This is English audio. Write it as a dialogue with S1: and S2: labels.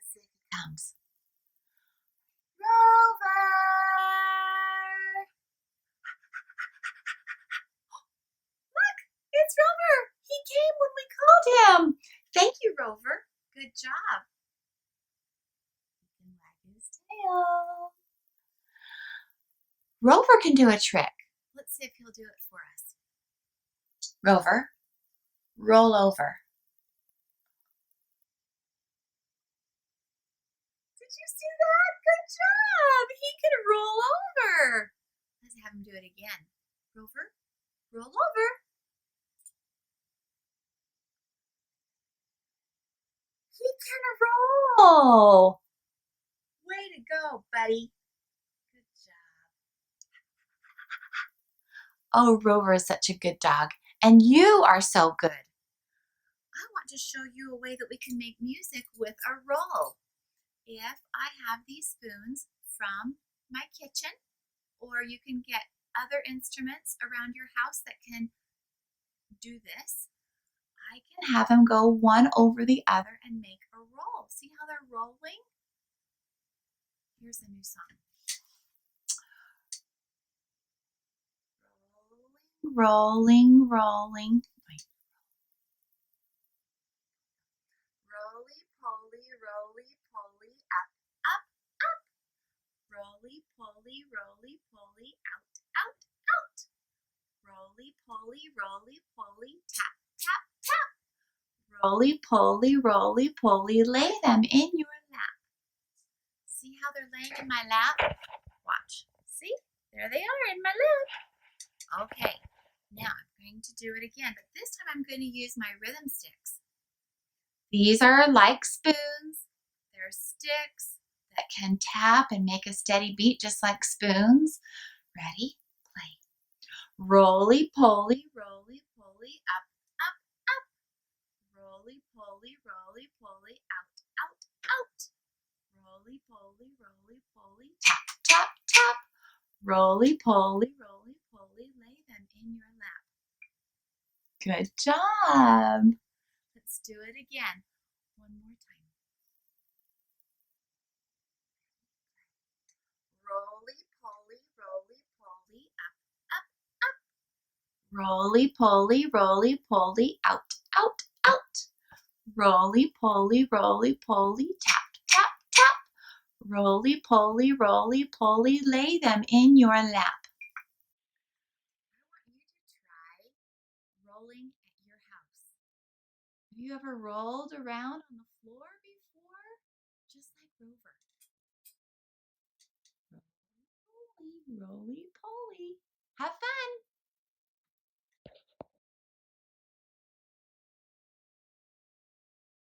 S1: Let's see if he comes. Rover! Look, it's Rover. He came when we called him. Thank you, Rover. Good job. He can wag his tail. Rover can do a trick. Let's see if he'll do it for us. Rover, roll over. Did you see that? Good job. He can roll over. Let's have him do it again. Rover, roll over. He can roll. Way to go, buddy. Good job. Oh, Rover is such a good dog. And you are so good. I want to show you a way that we can make music with a roll. If I have these spoons from my kitchen, or you can get other instruments around your house that can do this, I can have them go one over the other and make a roll. See how they're rolling? Here's a new song. Rolling, rolling. Roly poly, roly poly, up, up, up. Roly poly, out, out, out. Roly poly, tap, tap, tap. Roly poly, lay them in your lap. See how they're laying in my lap? Watch. See? There they are in my lap. Okay, now I'm going to do it again, but this time I'm going to use my rhythm sticks. These are like spoons. They're sticks that can tap and make a steady beat just like spoons. Ready? Play. Roly poly, up, up, up. Roly poly, out, out, out. Roly poly, tap, tap, tap. Roly poly, lay them in your lap. Good job. Let's do it again. One more time. Roly poly, up, up, up. Roly poly, out, out, out. Roly poly, tap, tap, tap. Roly poly, lay them in your lap. I want you to try rolling at your house. Have you ever rolled around on the floor before? Just like Rover. Roly